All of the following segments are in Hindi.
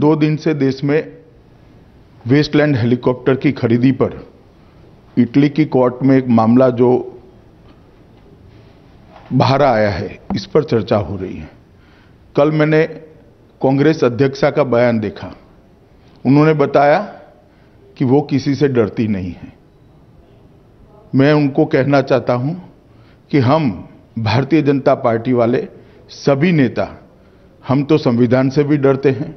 2 दिन से देश में वेस्टलैंड हेलीकॉप्टर की खरीदी पर इटली की कोर्ट में एक मामला जो बाहर आया है, इस पर चर्चा हो रही है। कल मैंने कांग्रेस अध्यक्षा का बयान देखा। उन्होंने बताया कि वो किसी से डरती नहीं है। मैं उनको कहना चाहता हूं कि हम भारतीय जनता पार्टी वाले सभी नेता, हम तो संविधान से भी डरते हैं,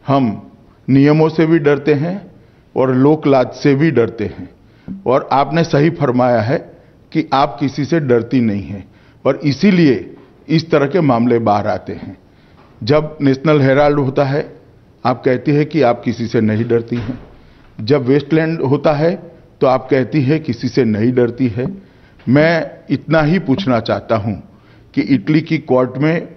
हम नियमों से भी डरते हैं और लोक लाज से भी डरते हैं। और आपने सही फरमाया है कि आप किसी से डरती नहीं हैं और इसीलिए इस तरह के मामले बाहर आते हैं। जब नेशनल हेराल्ड होता है, आप कहती है कि आप किसी से नहीं डरती हैं। जब वेस्टलैंड होता है तो आप कहती है किसी से नहीं डरती है। मैं इतना ही पूछना चाहता हूं कि इटली की कोर्ट में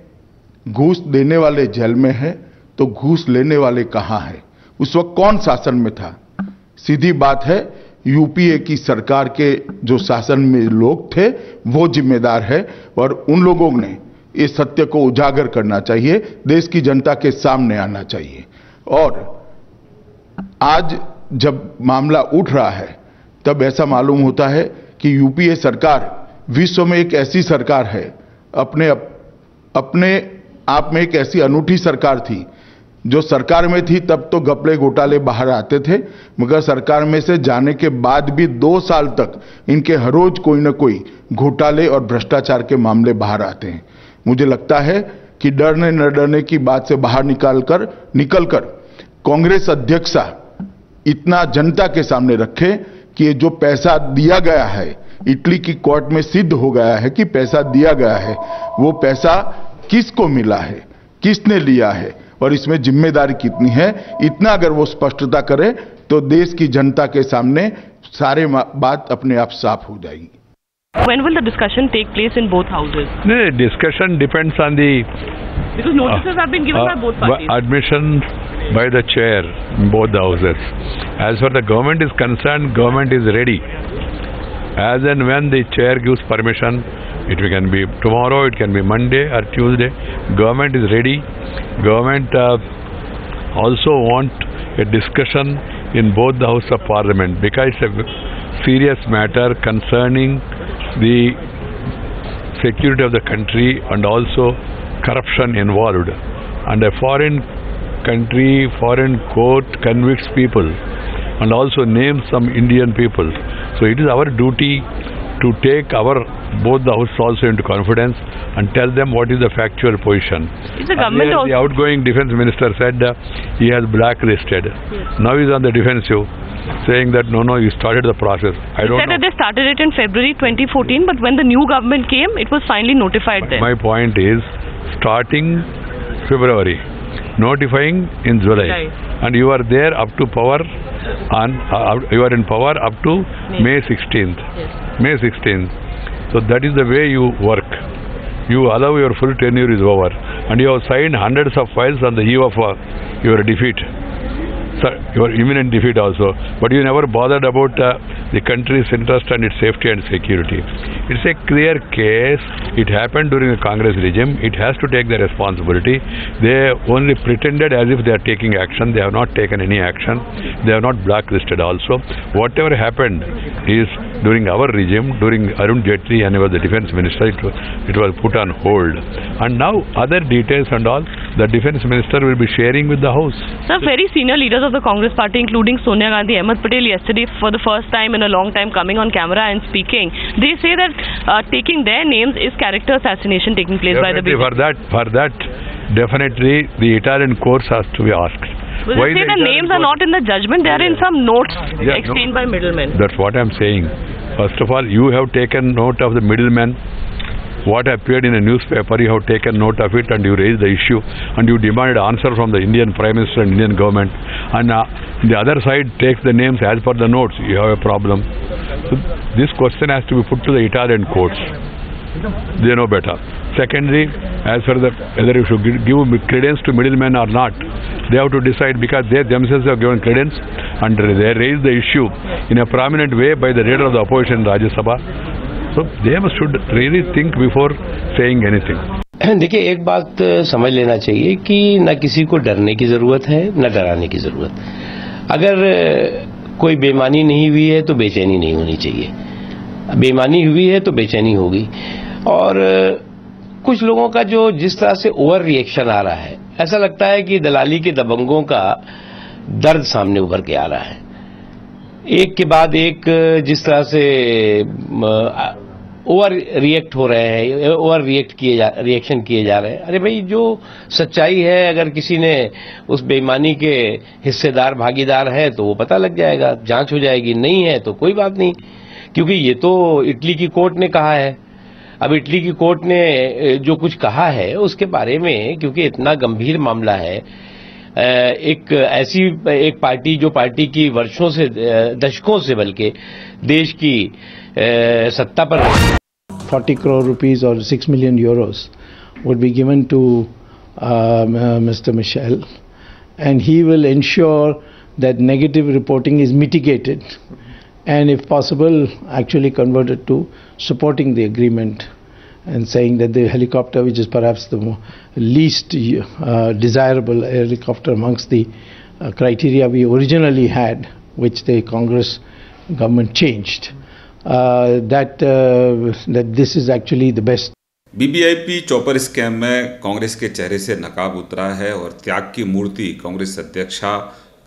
घूस देने वाले जेल में है तो घूस लेने वाले कहां हैं? उस वक्त कौन शासन में था? सीधी बात है, यूपीए की सरकार के जो शासन में लोग थे वो जिम्मेदार है और उन लोगों ने इस सत्य को उजागर करना चाहिए, देश की जनता के सामने आना चाहिए। और आज जब मामला उठ रहा है तब ऐसा मालूम होता है कि यूपीए सरकार विश्व में एक ऐसी सरकार है, अपने आप में एक ऐसी अनूठी सरकार थी। जो सरकार में थी तब तो घपले घोटाले बाहर आते थे, मगर सरकार में से जाने के बाद भी 2 साल तक इनके हर रोज कोई न कोई घोटाले और भ्रष्टाचार के मामले बाहर आते हैं। मुझे लगता है कि डरने न डरने की बात से बाहर निकलकर कांग्रेस अध्यक्षा इतना जनता के सामने रखे कि ये जो पैसा दिया गया है, इटली की कोर्ट में सिद्ध हो गया है कि पैसा दिया गया है, वो पैसा किसको मिला है, किसने लिया है और इसमें जिम्मेदारी कितनी है, इतना अगर वो स्पष्टता करे तो देश की जनता के सामने सारे बात अपने आप साफ हो जाएगी। When will the discussion take place in both houses? No, discussion depends on the Because notices have been given by both parties. Admission by the chair in both the houses. As far the government is concerned, government is ready. As and when the chair gives permission, it can be tomorrow, it can be Monday or Tuesday. Government is ready. Government also want a discussion in both the House of Parliament because it's a serious matter concerning the security of the country and also corruption involved. And a foreign country, foreign court convicts people and also names some Indian people. So it is our duty to take both the houses also into confidence and tell them what is the factual position. Is the government the outgoing defense minister said he has blacklisted. Yes. Now he is on the defensive, saying that no, you started the process. I don't know. That they started it in February 2014, but when the new government came, it was finally notified then. My point is, starting February, notifying in July, and you are there up to power, you are in power up to May 16th. Yes. May 16th. So that is the way you work. You allow your full tenure is over, and you have signed hundreds of files on the eve of your defeat. Your imminent defeat also, but you never bothered about the country's interest and its safety and security. It's a clear case. It happened during the Congress regime. It has to take the responsibility. They only pretended as if they are taking action. They have not taken any action. They have not blacklisted also. Whatever happened is during our regime, during Arun Jaitley and he was the defense minister, it was put on hold. And now other details and all, the defense minister will be sharing with the House. Sir, very senior leaders of the Congress party, including Sonia Gandhi, Ahmed Patel, yesterday for the first time in a long time coming on camera and speaking, they say that taking their names is character assassination taking place by the BJP. For that, definitely the Italian courts has to be asked. Well, they say the names are not in the judgment, they are in some notes exchanged by middlemen. That's what I am saying. First of all, you have taken note of the middlemen. What appeared in a newspaper, you have taken note of it and you raised the issue and you demanded answer from the Indian Prime Minister and Indian government, and the other side takes the names as per the notes. You have a problem. So this question has to be put to the Italian courts. They know better. Secondly, as for whether you should give credence to middlemen or not, they have to decide because they themselves have given credence and they raised the issue in a prominent way by the leader of the opposition in Rajya Sabha. So they should really think before saying anything. देखिए, एक बात समझ लेना चाहिए कि न किसी को डरने की जरूरत है न डराने की जरूरत। अगर कोई बेईमानी नहीं हुई है तो बेचैनी नहीं होनी चाहिए, बेईमानी हुई है तो बेचैनी होगी। और कुछ लोगों का जो जिस तरह से ओवर रिएक्शन आ रहा है, ऐसा लगता है कि दलाली के दबंगों का दर्द सामने उभर के आ रहा है। एक के बाद एक जिस तरह से ओवर रिएक्ट हो रहे हैं, ओवर रिएक्शन किए जा रहे हैं। अरे भाई, जो सच्चाई है, अगर किसी ने उस बेईमानी के हिस्सेदार भागीदार है तो वो पता लग जाएगा, जांच हो जाएगी। नहीं है तो कोई बात नहीं, क्योंकि ये तो इटली की कोर्ट ने कहा है। अब इटली की कोर्ट ने जो कुछ कहा है उसके बारे में, क्योंकि इतना गंभीर मामला है, एक ऐसी एक पार्टी जो पार्टी की वर्षों से, दशकों से बल्कि देश की सत्ता पर 40 crore rupees or 6 million euros would be given to Mr. Michel, and he will ensure that negative reporting is mitigated and if possible actually converted to supporting the agreement and saying that the helicopter, which is perhaps the least desirable helicopter amongst the criteria we originally had, which the Congress government changed, that this is actually the best. BBIP chopper scam में कांग्रेस के चेहरे से नकाब उतरा है और त्याग की मूर्ति कांग्रेस अध्यक्षा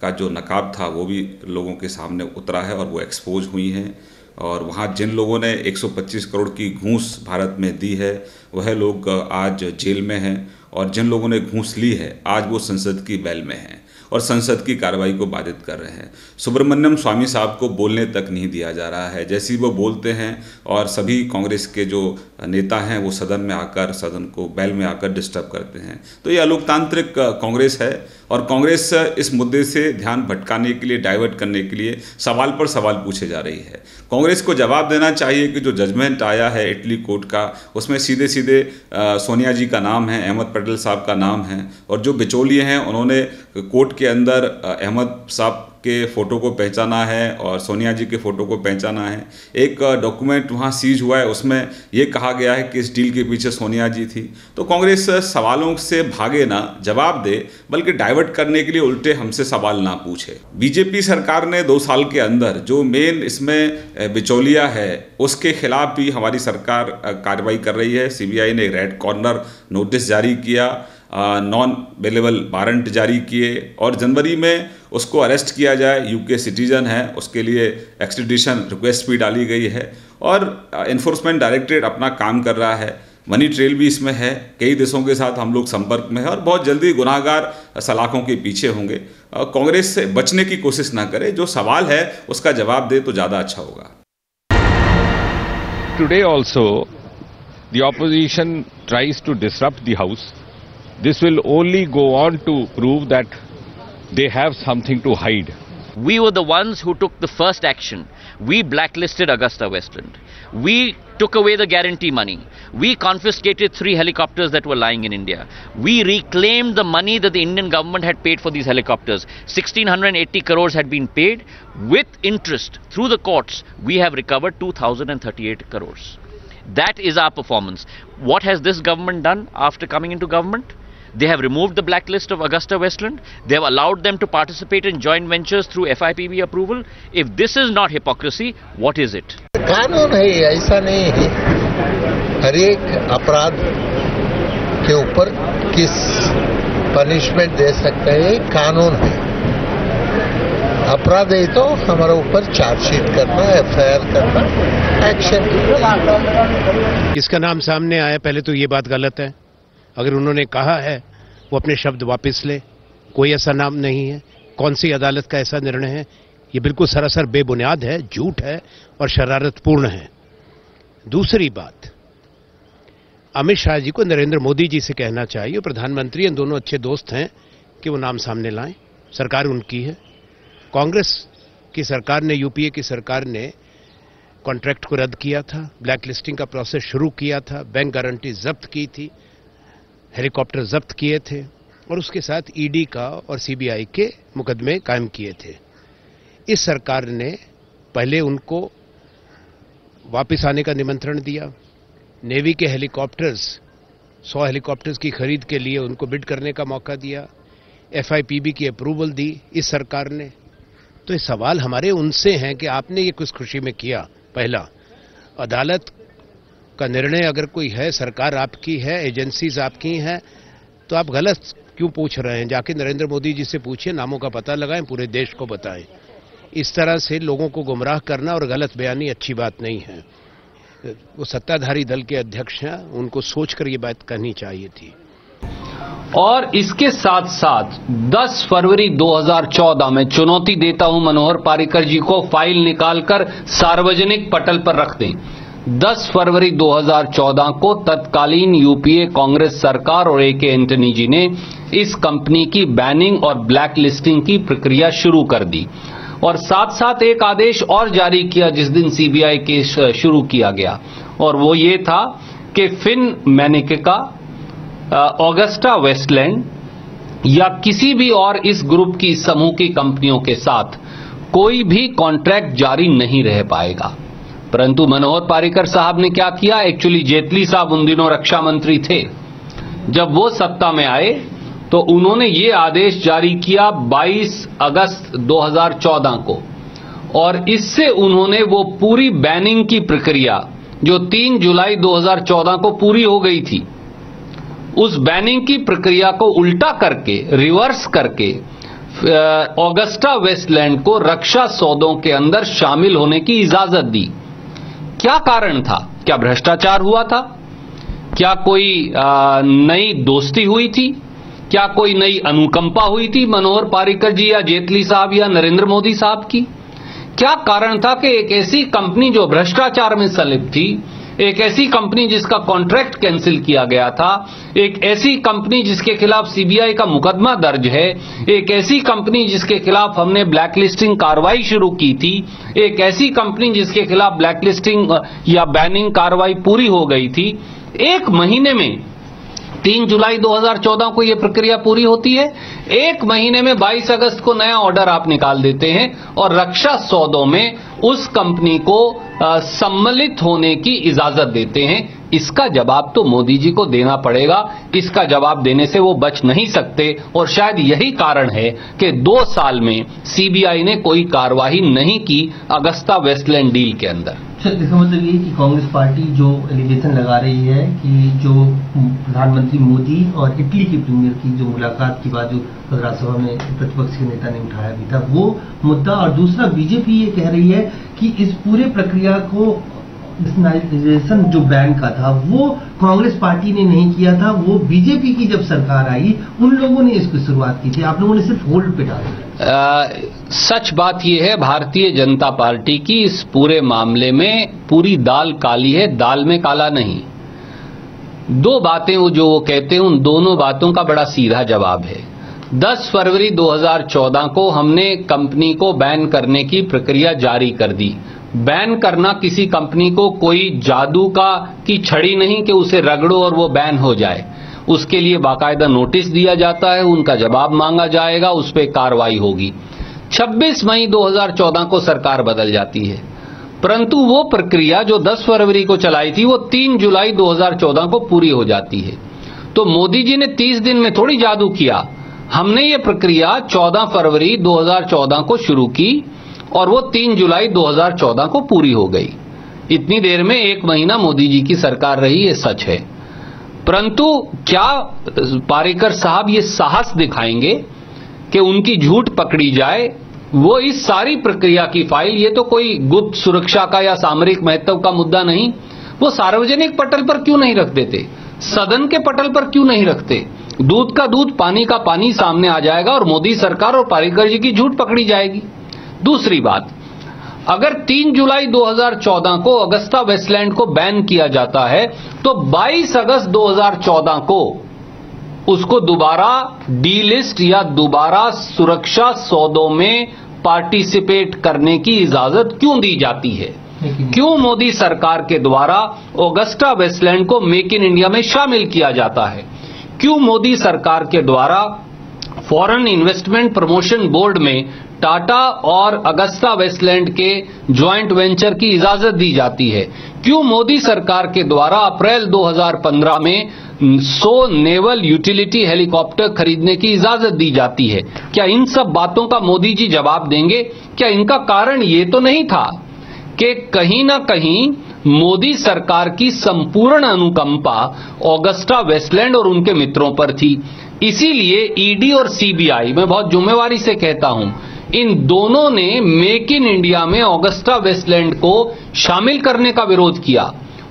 का जो नकाब था वो भी लोगों के सामने उतरा है और वो एक्सपोज हुई हैं। और वहाँ जिन लोगों ने 125 करोड़ की घूस भारत में दी है वह लोग आज जेल में हैं, और जिन लोगों ने घूस ली है आज वो संसद की बेल में हैं और संसद की कार्रवाई को बाधित कर रहे हैं। सुब्रमण्यम स्वामी साहब को बोलने तक नहीं दिया जा रहा है। जैसे ही वो बोलते हैं और सभी कांग्रेस के जो नेता हैं वो सदन में आकर, सदन को बैल में आकर डिस्टर्ब करते हैं। तो ये अलोकतांत्रिक कांग्रेस है और कांग्रेस इस मुद्दे से ध्यान भटकाने के लिए, डाइवर्ट करने के लिए सवाल पर सवाल पूछे जा रही है। कांग्रेस को जवाब देना चाहिए कि जो जजमेंट आया है इटली कोर्ट का, उसमें सीधे सीधे सोनिया जी का नाम है, अहमद पटेल साहब का नाम है, और जो बिचौलिए हैं उन्होंने कोर्ट के अंदर अहमद साहब के फ़ोटो को पहचाना है और सोनिया जी के फ़ोटो को पहचाना है। एक डॉक्यूमेंट वहाँ सीज हुआ है, उसमें ये कहा गया है कि इस डील के पीछे सोनिया जी थी। तो कांग्रेस सवालों से भागे ना, जवाब दे, बल्कि डाइवर्ट करने के लिए उल्टे हमसे सवाल ना पूछे। बीजेपी सरकार ने 2 साल के अंदर जो मेन इसमें बिचौलिया है उसके खिलाफ भी हमारी सरकार कार्रवाई कर रही है। CBI ने रेड कॉर्नर नोटिस जारी किया, नॉन बेलेबल वारंट जारी किए और जनवरी में उसको अरेस्ट किया जाए। UK सिटीजन है, उसके लिए एक्सट्रेडिशन रिक्वेस्ट भी डाली गई है और एनफोर्समेंट डायरेक्टरेट अपना काम कर रहा है। मनी ट्रेल भी इसमें है, कई देशों के साथ हम लोग संपर्क में हैं और बहुत जल्दी गुनाहगार सलाखों के पीछे होंगे। कांग्रेस से बचने की कोशिश ना करे, जो सवाल है उसका जवाब दे तो ज़्यादा अच्छा होगा। Today also the opposition tries to disrupt the house. This will only go on to prove that they have something to hide. We were the ones who took the first action. We blacklisted Augusta Westland. We took away the guarantee money. We confiscated 3 helicopters that were lying in India. We reclaimed the money that the Indian government had paid for these helicopters. 1,680 crores had been paid with interest through the courts. We have recovered 2,038 crores. That is our performance. What has this government done after coming into government? They have removed the blacklist of Augusta Westland. They have allowed them to participate in joint ventures through FIPB approval. If this is not hypocrisy, what is it? कानून है, ऐसा नहीं है। हर एक अपराध के ऊपर किस पनिशमेंट दे सकते हैं, कानून है। अपराध है तो हमारे ऊपर चार्जशीट करना, FIR करना, एक्शन। किसका नाम सामने आया, पहले तो ये बात गलत है। अगर उन्होंने कहा है वो अपने शब्द वापस ले, कोई ऐसा नाम नहीं है। कौन सी अदालत का ऐसा निर्णय है? ये बिल्कुल सरासर बेबुनियाद है, झूठ है और शरारतपूर्ण है। दूसरी बात, अमित शाह जी को नरेंद्र मोदी जी से कहना चाहिए, प्रधानमंत्री इन दोनों अच्छे दोस्त हैं, कि वो नाम सामने लाएं। सरकार उनकी है। कांग्रेस की सरकार ने, UPA की सरकार ने कॉन्ट्रैक्ट को रद्द किया था, ब्लैक लिस्टिंग का प्रोसेस शुरू किया था, बैंक गारंटी जब्त की थी, हेलीकॉप्टर जब्त किए थे और उसके साथ ED का और CBI के मुकदमे कायम किए थे। इस सरकार ने पहले उनको वापस आने का निमंत्रण दिया। नेवी के हेलीकॉप्टर्स 100 हेलीकॉप्टर्स की खरीद के लिए उनको बिड करने का मौका दिया, FIPB की अप्रूवल दी इस सरकार ने। तो ये सवाल हमारे उनसे हैं कि आपने ये किस खुशी में किया। पहला, अदालत का निर्णय अगर कोई है, सरकार आपकी है, एजेंसीज आपकी हैं, तो आप गलत क्यों पूछ रहे हैं? जाके नरेंद्र मोदी जी से पूछिए, नामों का पता लगाएं, पूरे देश को बताएं। इस तरह से लोगों को गुमराह करना और गलत बयानी अच्छी बात नहीं है। वो सत्ताधारी दल के अध्यक्ष हैं, उनको सोचकर ये बात कहनी चाहिए थी। और इसके साथ साथ 10 फरवरी 2014 में चुनौती देता हूं मनोहर पार्रिकर जी को, फाइल निकालकर सार्वजनिक पटल पर रख दें। 10 फरवरी 2014 को तत्कालीन यूपीए कांग्रेस सरकार और AK एंटनी जी ने इस कंपनी की बैनिंग और ब्लैक लिस्टिंग की प्रक्रिया शुरू कर दी और साथ साथ एक आदेश और जारी किया जिस दिन CBI केस शुरू किया गया, और वो ये था कि फिन मैनिका, ऑगस्टा वेस्टलैंड या किसी भी और इस ग्रुप की समूह की कंपनियों के साथ कोई भी कॉन्ट्रैक्ट जारी नहीं रह पाएगा। परंतु मनोहर पार्रिकर साहब ने क्या किया? एक्चुअली जेटली साहब उन दिनों रक्षा मंत्री थे। जब वो सत्ता में आए तो उन्होंने ये आदेश जारी किया 22 अगस्त 2014 को, और इससे उन्होंने वो पूरी बैनिंग की प्रक्रिया जो 3 जुलाई 2014 को पूरी हो गई थी, उस बैनिंग की प्रक्रिया को उल्टा करके, रिवर्स करके ऑगस्टा वेस्टलैंड को रक्षा सौदों के अंदर शामिल होने की इजाजत दी। क्या कारण था? क्या भ्रष्टाचार हुआ था? क्या कोई नई दोस्ती हुई थी? क्या कोई नई अनुकंपा हुई थी मनोहर पार्रिकर जी या जेटली साहब या नरेंद्र मोदी साहब की? क्या कारण था कि एक ऐसी कंपनी जो भ्रष्टाचार में संलिप्त थी, एक ऐसी कंपनी जिसका कॉन्ट्रैक्ट कैंसिल किया गया था, एक ऐसी कंपनी जिसके खिलाफ CBI का मुकदमा दर्ज है, एक ऐसी कंपनी जिसके खिलाफ हमने ब्लैकलिस्टिंग कार्रवाई शुरू की थी, एक ऐसी कंपनी जिसके खिलाफ ब्लैकलिस्टिंग या बैनिंग कार्रवाई पूरी हो गई थी, एक महीने में 3 जुलाई 2014 को यह प्रक्रिया पूरी होती है, एक महीने में 22 अगस्त को नया ऑर्डर आप निकाल देते हैं और रक्षा सौदों में उस कंपनी को सम्मिलित होने की इजाजत देते हैं। इसका जवाब तो मोदी जी को देना पड़ेगा, इसका जवाब देने से वो बच नहीं सकते, और शायद यही कारण है कि 2 साल में CBI ने कोई कार्रवाई नहीं की अगस्ता वेस्टलैंड डील के अंदर। इसका मतलब ये कि कांग्रेस पार्टी जो एलिगेशन लगा रही है कि जो प्रधानमंत्री मोदी और इटली के प्रीमियर की जो मुलाकात की बात जो राज्यसभा में प्रतिपक्ष के नेता ने उठाया भी था, वो मुद्दा, और दूसरा बीजेपी ये कह रही है कि इस पूरे प्रक्रिया को नेशनलाइजेशन जो बैंक का था वो कांग्रेस पार्टी ने नहीं किया था, वो बीजेपी की जब सरकार आई उन लोगों ने इसकी शुरुआत की थी, आप लोगों ने सिर्फ होल्ड पे डाला। सच बात यह है, भारतीय जनता पार्टी की इस पूरे मामले में पूरी दाल काली है, दाल में काला नहीं। 2 बातें जो वो कहते हैं, उन दोनों बातों का बड़ा सीधा जवाब है। 10 फरवरी 2014 को हमने कंपनी को बैन करने की प्रक्रिया जारी कर दी। बैन करना किसी कंपनी को कोई जादू की छड़ी नहीं कि उसे रगड़ो और वो बैन हो जाए। उसके लिए बाकायदा नोटिस दिया जाता है, उनका जवाब मांगा जाएगा, उस पर कार्रवाई होगी। 26 मई 2014 को सरकार बदल जाती है, परंतु वो प्रक्रिया जो 10 फरवरी को चलाई थी वो 3 जुलाई 2014 को पूरी हो जाती है। तो मोदी जी ने 30 दिन में थोड़ी जादू किया, हमने ये प्रक्रिया 14 फरवरी 2014 को शुरू की और वो 3 जुलाई 2014 को पूरी हो गई। इतनी देर में 1 महीना मोदी जी की सरकार रही, ये सच है। परंतु क्या पार्रिकर साहब ये साहस दिखाएंगे कि उनकी झूठ पकड़ी जाए? वो इस सारी प्रक्रिया की फाइल, ये तो कोई गुप्त सुरक्षा का या सामरिक महत्व का मुद्दा नहीं, वो सार्वजनिक पटल पर क्यों नहीं रख देते? सदन के पटल पर क्यों नहीं रखते? दूध का दूध, पानी का पानी सामने आ जाएगा और मोदी सरकार और पार्रिकर जी की झूठ पकड़ी जाएगी। दूसरी बात, अगर 3 जुलाई 2014 को अगस्ता वेस्टलैंड को बैन किया जाता है तो 22 अगस्त 2014 को उसको दोबारा डीलिस्ट या दोबारा सुरक्षा सौदों में पार्टिसिपेट करने की इजाजत क्यों दी जाती है? क्यों मोदी सरकार के द्वारा अगस्ता वेस्टलैंड को मेक इन इंडिया में शामिल किया जाता है? क्यों मोदी सरकार के द्वारा फॉरेन इन्वेस्टमेंट प्रमोशन बोर्ड में टाटा और अगस्ता वेस्टलैंड के ज्वाइंट वेंचर की इजाजत दी जाती है? क्यों मोदी सरकार के द्वारा अप्रैल 2015 में 100 नेवल यूटिलिटी हेलीकॉप्टर खरीदने की इजाजत दी जाती है? क्या इन सब बातों का मोदी जी जवाब देंगे? क्या इनका कारण ये तो नहीं था कि कहीं ना कहीं मोदी सरकार की संपूर्ण अनुकंपा ऑगस्टा वेस्टलैंड और उनके मित्रों पर थी? इसीलिए ईडी और सीबीआई, मैं बहुत जिम्मेवारी से कहता हूं, इन दोनों ने मेक इन इंडिया में ऑगस्टा वेस्टलैंड को शामिल करने का विरोध किया,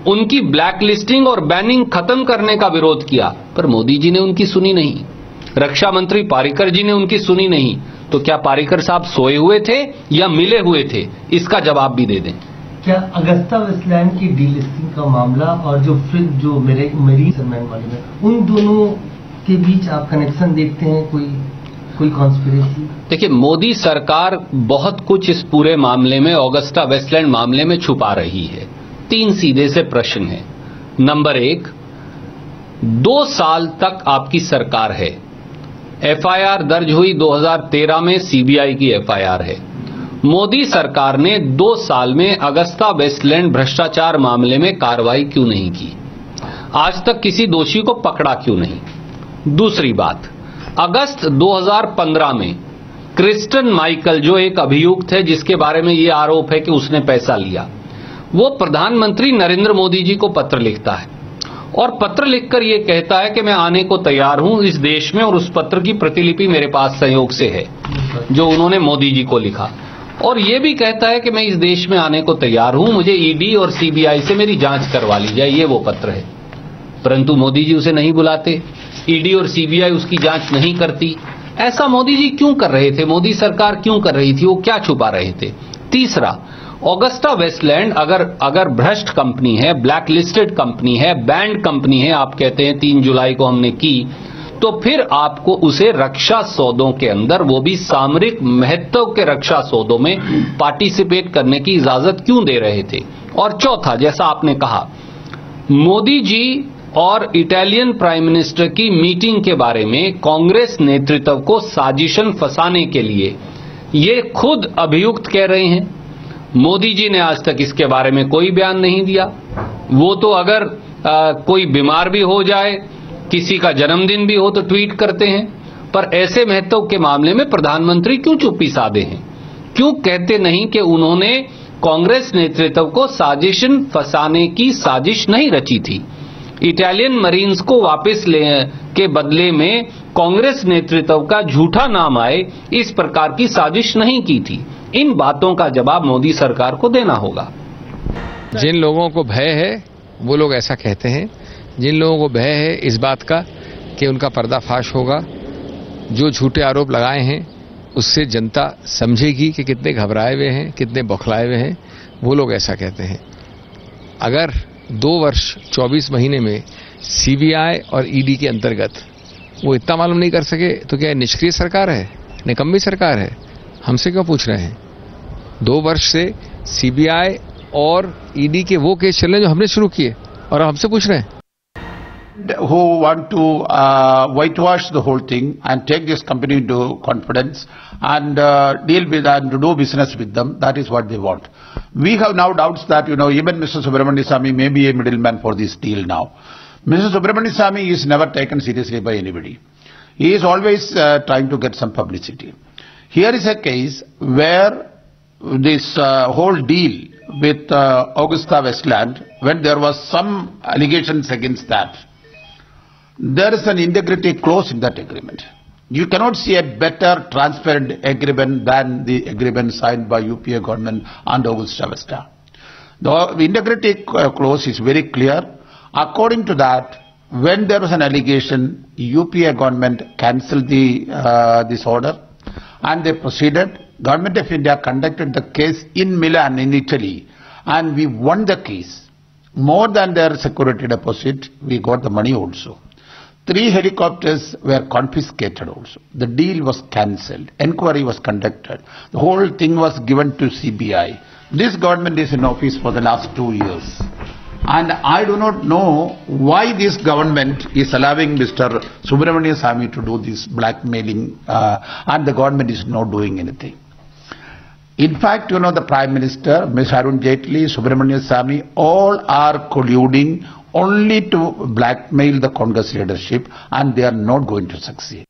उनकी ब्लैक लिस्टिंग और बैनिंग खत्म करने का विरोध किया, पर मोदी जी ने उनकी सुनी नहीं, रक्षा मंत्री पारिकर जी ने उनकी सुनी नहीं। तो क्या पारिकर साहब सोए हुए थे या मिले हुए थे? इसका जवाब भी दे दें। क्या अगस्ता वेस्टलैंड की डीलिस्टिंग का मामला और जो मेरी सरमैन वाले में, उन दोनों के बीच आप कनेक्शन देखते हैं? कोई कॉन्स्पिरेसी? देखिए, मोदी सरकार बहुत कुछ इस पूरे मामले में, ऑगस्टा वेस्टलैंड मामले में छुपा रही है। 3 सीधे से प्रश्न है। नंबर 1, 2 साल तक आपकी सरकार है, एफआईआर दर्ज हुई 2013 में, सीबीआई की एफआईआर है। मोदी सरकार ने 2 साल में अगस्ता वेस्टलैंड भ्रष्टाचार मामले में कार्रवाई क्यों नहीं की? आज तक किसी दोषी को पकड़ा क्यों नहीं? दूसरी बात, अगस्त 2015 में क्रिस्टन माइकल, जो एक अभियुक्त है जिसके बारे में यह आरोप है कि उसने पैसा लिया, वो प्रधानमंत्री नरेंद्र मोदी जी को पत्र लिखता है और पत्र लिखकर यह कहता है कि मैं आने को तैयार हूं इस देश में, और उस पत्र की प्रतिलिपि मेरे पास संयोग से है जो उन्होंने मोदी जी को लिखा, और यह भी कहता है कि मैं इस देश में आने को तैयार हूं, मुझे ईडी और सीबीआई से मेरी जांच करवा ली जाए, ये वो पत्र है। परंतु मोदी जी उसे नहीं बुलाते, ईडी और सीबीआई उसकी जांच नहीं करती। ऐसा मोदी जी क्यों कर रहे थे? मोदी सरकार क्यों कर रही थी? वो क्या छुपा रहे थे? तीसरा, ऑगस्टा वेस्टलैंड अगर भ्रष्ट कंपनी है, ब्लैक लिस्टेड कंपनी है, बैंड कंपनी है, आप कहते हैं 3 जुलाई को हमने की, तो फिर आपको उसे रक्षा सौदों के अंदर, वो भी सामरिक महत्व के रक्षा सौदों में पार्टिसिपेट करने की इजाजत क्यों दे रहे थे? और चौथा, जैसा आपने कहा, मोदी जी और इटालियन प्राइम मिनिस्टर की मीटिंग के बारे में कांग्रेस नेतृत्व को साजिशन फंसाने के लिए ये खुद अभियुक्त कह रहे हैं। मोदी जी ने आज तक इसके बारे में कोई बयान नहीं दिया। वो तो अगर कोई बीमार भी हो जाए, किसी का जन्मदिन भी हो तो ट्वीट करते हैं, पर ऐसे महत्व के मामले में प्रधानमंत्री क्यों चुप्पी साधे हैं? क्यों कहते नहीं कि उन्होंने कांग्रेस नेतृत्व को साजिशन फंसाने की साजिश नहीं रची थी? इटालियन मरीन्स को वापस लेने के बदले में कांग्रेस नेतृत्व का झूठा नाम आए, इस प्रकार की साजिश नहीं की थी। इन बातों का जवाब मोदी सरकार को देना होगा। जिन लोगों को भय है वो लोग ऐसा कहते हैं, जिन लोगों को भय है इस बात का कि उनका पर्दाफाश होगा, जो झूठे आरोप लगाए हैं उससे जनता समझेगी कि कितने घबराए हुए हैं, कितने बौखलाए हुए हैं, वो लोग ऐसा कहते हैं। अगर 2 वर्ष 24 महीने में सीबीआई और ईडी के अंतर्गत वो इतना मालूम नहीं कर सके तो क्या निष्क्रिय सरकार है, निकम्मी सरकार है? हमसे क्यों पूछ रहे हैं? 2 वर्ष से सीबीआई और ईडी के वो केस चल रहे हैं जो हमने शुरू किए, और हमसे पूछ रहे हैं। Who want to whitewash the whole thing and take this company into confidence and deal with and do business with them. That is what they want. We have now doubts that, even Mr. Subramanian Swamy may be a middleman for this deal now. Mr. Subramanian Swamy is never taken seriously by anybody. He is always trying to get some publicity. Here is a case where this whole deal with Augusta Westland, when there was some allegations against that, there is an integrity clause in that agreement. You cannot see a better transparent agreement than the agreement signed by UPA government and Augusta Westland. The integrity clause is very clear. According to that, when there was an allegation, UPA government cancelled this order and they proceeded. Government of India conducted the case in Milan in Italy and we won the case. More than their security deposit, we got the money also. 3 helicopters were confiscated also. The deal was cancelled. Enquiry was conducted. The whole thing was given to CBI. This government is in office for the last 2 years. And I do not know why this government is allowing Mr. Subramanian Swamy to do this blackmailing and the government is not doing anything. In fact, the Prime Minister, Ms. Arun Jaitley, Subramanian Swamy, all are colluding only to blackmail the Congress leadership, and they are not going to succeed.